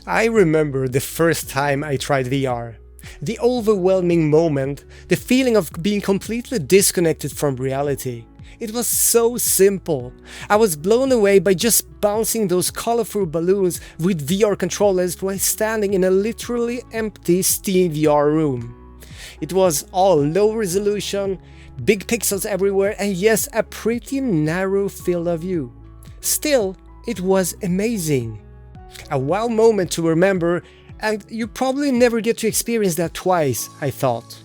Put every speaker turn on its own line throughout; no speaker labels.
I remember the first time I tried VR. The overwhelming moment, the feeling of being completely disconnected from reality. It was so simple. I was blown away by just bouncing those colorful balloons with VR controllers while standing in a literally empty Steam VR room. It was all low resolution, big pixels everywhere, and yes, a pretty narrow field of view. Still, it was amazing. A wow moment to remember, and you probably never get to experience that twice, I thought.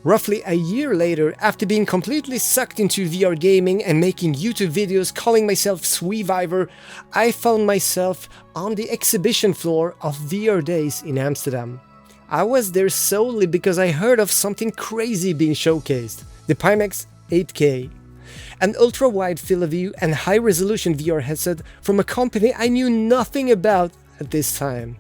Roughly a year later, after being completely sucked into VR gaming and making YouTube videos calling myself SweViver, I found myself on the exhibition floor of VR Days in Amsterdam. I was there solely because I heard of something crazy being showcased, the Pimax 8K. An ultra-wide field of view and high-resolution VR headset from a company I knew nothing about at this time.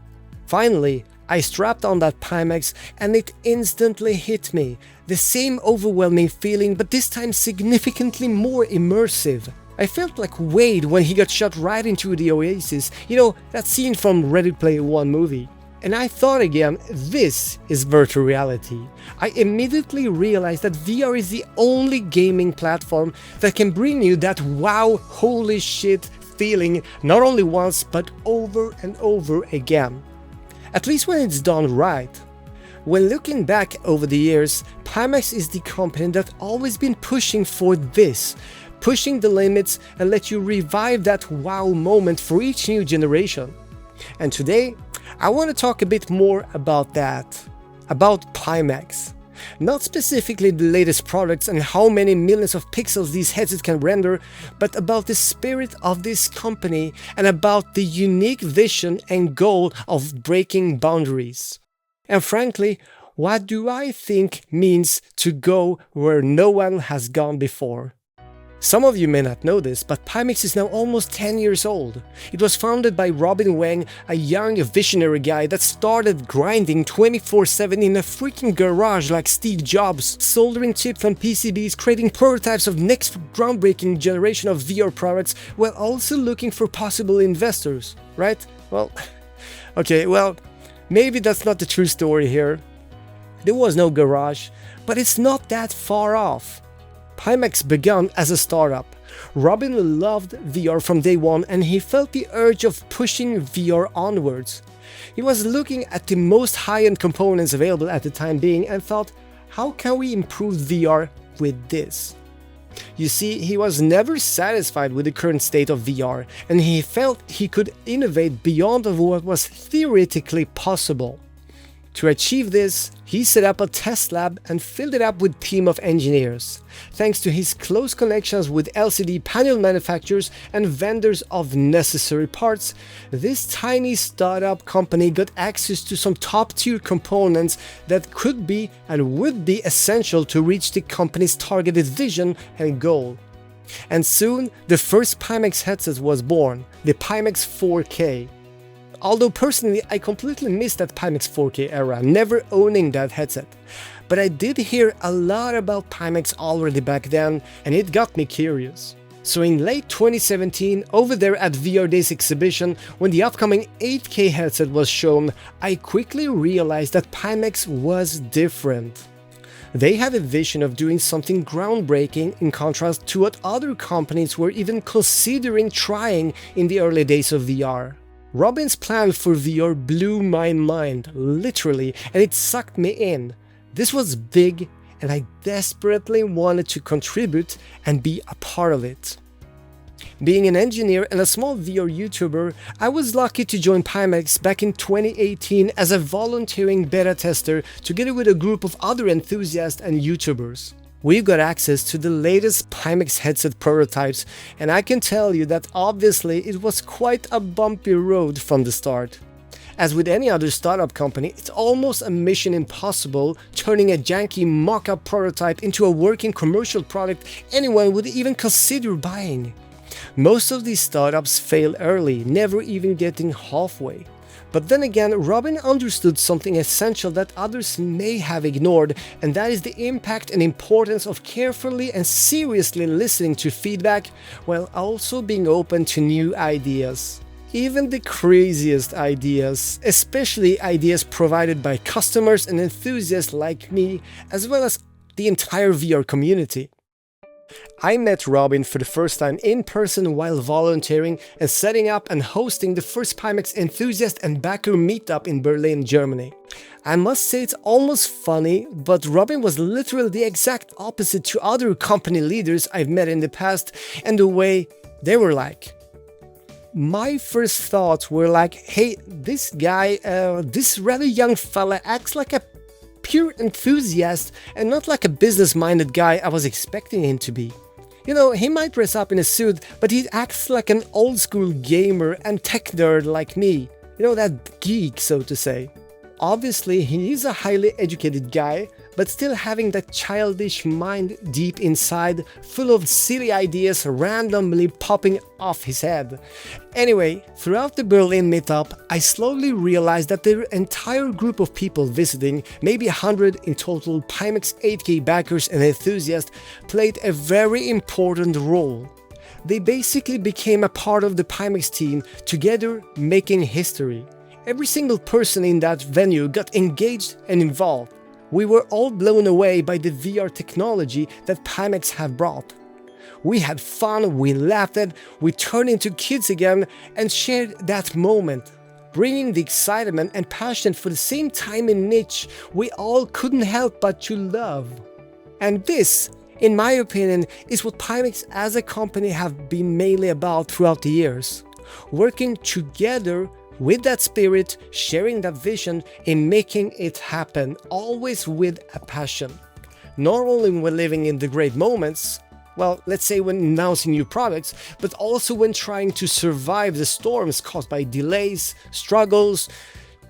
Finally, I strapped on that Pimax and it instantly hit me. The same overwhelming feeling, but this time significantly more immersive. I felt like Wade when he got shot right into the oasis, you know, that scene from Ready Player One movie. And I thought again, this is virtual reality. I immediately realized that VR is the only gaming platform that can bring you that wow, holy shit feeling not only once but over and over again. At least when it's done right. When looking back over the years, Pimax is the company that's always been pushing for this, pushing the limits and let you revive that wow moment for each new generation. And today, I want to talk a bit more about that, about Pimax. Not specifically the latest products and how many millions of pixels these headsets can render, but about the spirit of this company and about the unique vision and goal of breaking boundaries. And frankly, what do I think means to go where no one has gone before? Some of you may not know this, but Pimax is now almost 10 years old. It was founded by Robin Wang, a young visionary guy that started grinding 24/7 in a freaking garage like Steve Jobs, soldering chips on PCBs, creating prototypes of next groundbreaking generation of VR products, while also looking for possible investors, right? Well, maybe that's not the true story here. There was no garage, but it's not that far off. Pimax began as a startup. Robin loved VR from day one and he felt the urge of pushing VR onwards. He was looking at the most high-end components available at the time being and thought, how can we improve VR with this? You see, he was never satisfied with the current state of VR and he felt he could innovate beyond what was theoretically possible. To achieve this, he set up a test lab and filled it up with a team of engineers. Thanks to his close connections with LCD panel manufacturers and vendors of necessary parts, this tiny startup company got access to some top-tier components that could be and would be essential to reach the company's targeted vision and goal. And soon, the first Pimax headset was born, the Pimax 4K. Although personally I completely missed that Pimax 4K era, never owning that headset. But I did hear a lot about Pimax already back then and it got me curious. So in late 2017, over there at VR Days exhibition, when the upcoming 8K headset was shown, I quickly realized that Pimax was different. They had a vision of doing something groundbreaking in contrast to what other companies were even considering trying in the early days of VR. Robin's plan for VR blew my mind, literally, and it sucked me in. This was big, and I desperately wanted to contribute and be a part of it. Being an engineer and a small VR YouTuber, I was lucky to join Pimax back in 2018 as a volunteering beta tester together with a group of other enthusiasts and YouTubers. We got access to the latest Pimax headset prototypes, and I can tell you that obviously it was quite a bumpy road from the start. As with any other startup company, it's almost a mission impossible turning a janky mock-up prototype into a working commercial product anyone would even consider buying. Most of these startups fail early, never even getting halfway. But then again, Robin understood something essential that others may have ignored, and that is the impact and importance of carefully and seriously listening to feedback while also being open to new ideas. Even the craziest ideas, especially ideas provided by customers and enthusiasts like me, as well as the entire VR community. I met Robin for the first time in person while volunteering and setting up and hosting the first Pimax enthusiast and backer meetup in Berlin, Germany. I must say it's almost funny, but Robin was literally the exact opposite to other company leaders I've met in the past and the way they were like. My first thoughts were like, hey, this guy, this rather young fella acts like a pure enthusiast and not like a business-minded guy I was expecting him to be. You know, he might dress up in a suit, but he acts like an old-school gamer and tech nerd like me. You know, that geek, so to say. Obviously, he is a highly educated guy, but still having that childish mind deep inside, full of silly ideas randomly popping off his head. Anyway, throughout the Berlin meetup, I slowly realized that the entire group of people visiting, maybe 100 in total, Pimax 8K backers and enthusiasts, played a very important role. They basically became a part of the Pimax team, together making history. Every single person in that venue got engaged and involved. We were all blown away by the VR technology that Pimax have brought. We had fun, we laughed, we turned into kids again and shared that moment, bringing the excitement and passion for the same time and niche we all couldn't help but to love. And this, in my opinion, is what Pimax as a company have been mainly about throughout the years. Working together with that spirit, sharing that vision, and making it happen, always with a passion. Not only when living in the great moments, well, let's say when announcing new products, but also when trying to survive the storms caused by delays, struggles,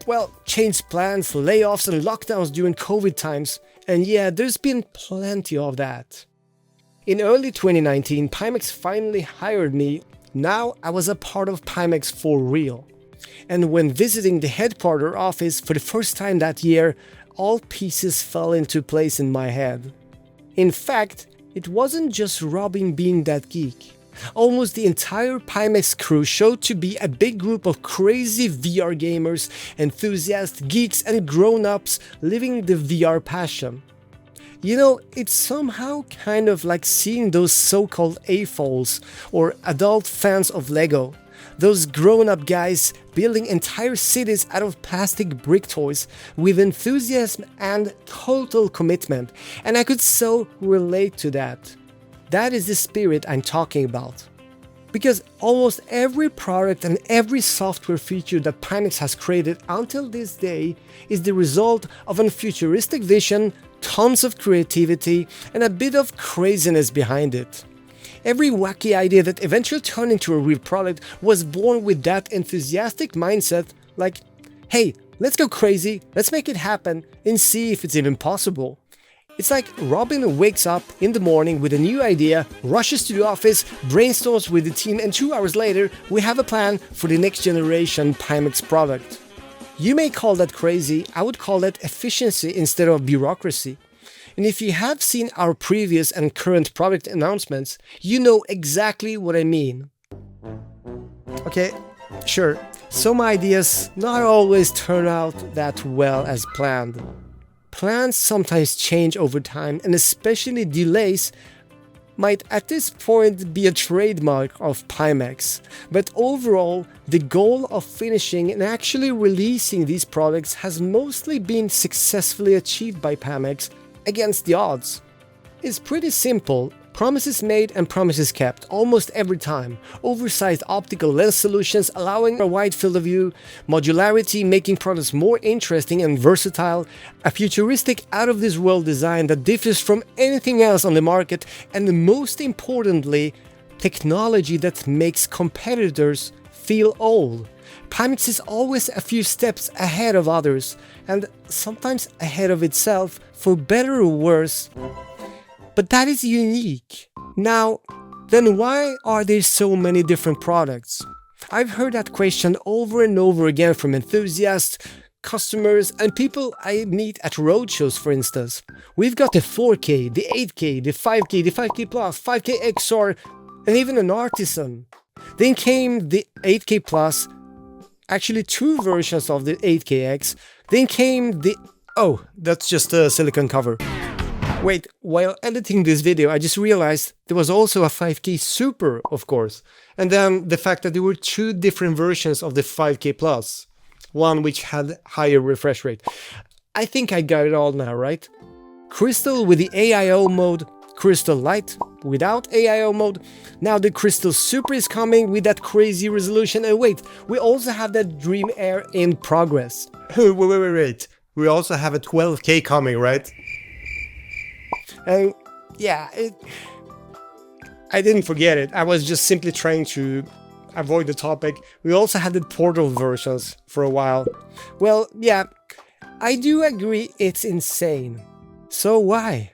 well, changed plans, layoffs, and lockdowns during COVID times. And yeah, there's been plenty of that. In early 2019, Pimax finally hired me. Now I was a part of Pimax for real. And when visiting the headquarters office for the first time that year, all pieces fell into place in my head. In fact, it wasn't just Robin being that geek. Almost the entire Pimax crew showed to be a big group of crazy VR gamers, enthusiasts, geeks, and grown-ups living the VR passion. You know, it's somehow kind of like seeing those so-called AFOLs, or adult fans of Lego. Those grown-up guys building entire cities out of plastic brick toys with enthusiasm and total commitment, and I could so relate to that. That is the spirit I'm talking about. Because almost every product and every software feature that Pimax has created until this day is the result of a futuristic vision, tons of creativity, and a bit of craziness behind it. Every wacky idea that eventually turned into a real product was born with that enthusiastic mindset, like, hey, let's go crazy, let's make it happen, and see if it's even possible. It's like Robin wakes up in the morning with a new idea, rushes to the office, brainstorms with the team, and 2 hours later, we have a plan for the next generation Pimax product. You may call that crazy, I would call that efficiency instead of bureaucracy. And if you have seen our previous and current product announcements, you know exactly what I mean. Okay, sure, some ideas not always turn out that well as planned. Plans sometimes change over time, and especially delays might at this point be a trademark of Pimax. But overall, the goal of finishing and actually releasing these products has mostly been successfully achieved by Pimax against the odds. It's pretty simple. Promises made and promises kept, almost every time. Oversized optical lens solutions allowing a wide field of view, modularity making products more interesting and versatile, a futuristic out-of-this-world design that differs from anything else on the market, and most importantly, technology that makes competitors feel old. Pimax is always a few steps ahead of others, and sometimes ahead of itself, for better or worse. But that is unique. Now, then why are there so many different products? I've heard that question over and over again from enthusiasts, customers, and people I meet at roadshows, for instance. We've got the 4K, the 8K, the 5K, the 5K Plus, 5K XR, and even an artisan. Then came the 8K Plus, actually two versions of the 8KX. Then came the... Oh, that's just a silicone cover. Wait, while editing this video, I just realized there was also a 5K Super, of course. And then the fact that there were two different versions of the 5K Plus. One which had higher refresh rate. I think I got it all now, right? Crystal with the AIO mode, Crystal Light without AIO mode. Now the Crystal Super is coming with that crazy resolution. And wait, we also have that Dream Air in progress.
Wait. We also have a 12K coming, right?
And yeah, I didn't forget it. I was just simply trying to avoid the topic. We also had the Portal versions for a while. Well, yeah, I do agree it's insane. So why?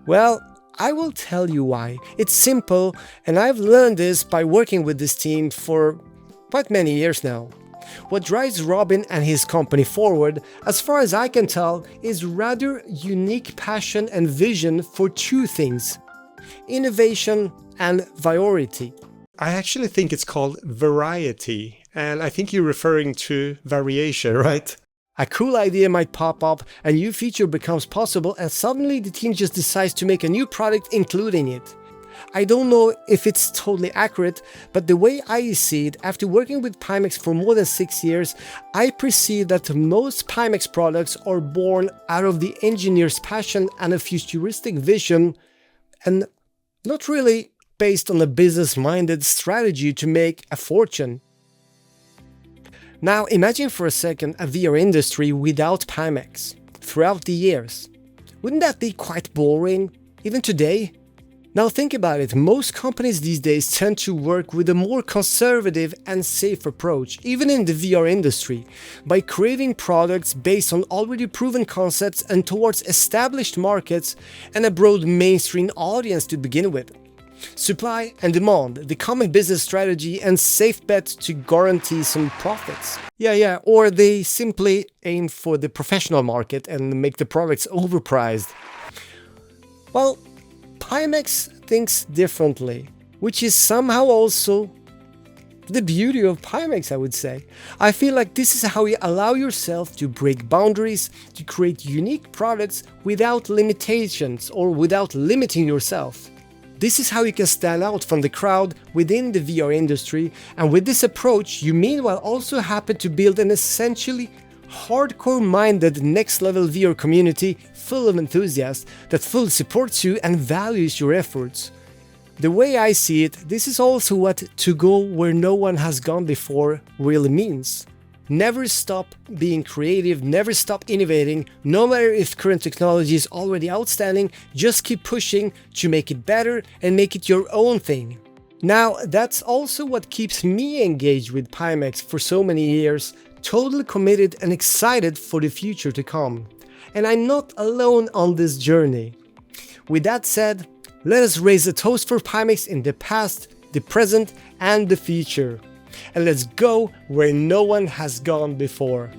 Well, I will tell you why. It's simple, and I've learned this by working with this team for quite many years now. What drives Robin and his company forward, as far as I can tell, is rather unique passion and vision for two things: innovation and variety.
I actually think it's called variety, and I think you're referring to variation, right?
A cool idea might pop up, a new feature becomes possible, and suddenly the team just decides to make a new product including it. I don't know if it's totally accurate, but the way I see it, after working with Pimax for more than 6 years, I perceive that most Pimax products are born out of the engineer's passion and a futuristic vision, and not really based on a business-minded strategy to make a fortune. Now imagine for a second a VR industry without Pimax throughout the years. Wouldn't that be quite boring, even today? Now think about it, most companies these days tend to work with a more conservative and safe approach, even in the VR industry, by creating products based on already proven concepts and towards established markets and a broad mainstream audience to begin with. Supply and demand, the common business strategy and safe bet to guarantee some profits. Yeah, or they simply aim for the professional market and make the products overpriced. Well, Pimax thinks differently, which is somehow also the beauty of Pimax, I would say. I feel like this is how you allow yourself to break boundaries, to create unique products without limitations or without limiting yourself. This is how you can stand out from the crowd within the VR industry, and with this approach you meanwhile also happen to build an essentially hardcore-minded next-level VR community full of enthusiasts that fully supports you and values your efforts. The way I see it, this is also what to go where no one has gone before really means. Never stop being creative, never stop innovating, no matter if current technology is already outstanding, just keep pushing to make it better and make it your own thing. Now, that's also what keeps me engaged with Pimax for so many years, totally committed and excited for the future to come. And I'm not alone on this journey. With that said, let us raise a toast for Pimax in the past, the present and the future. And let's go where no one has gone before.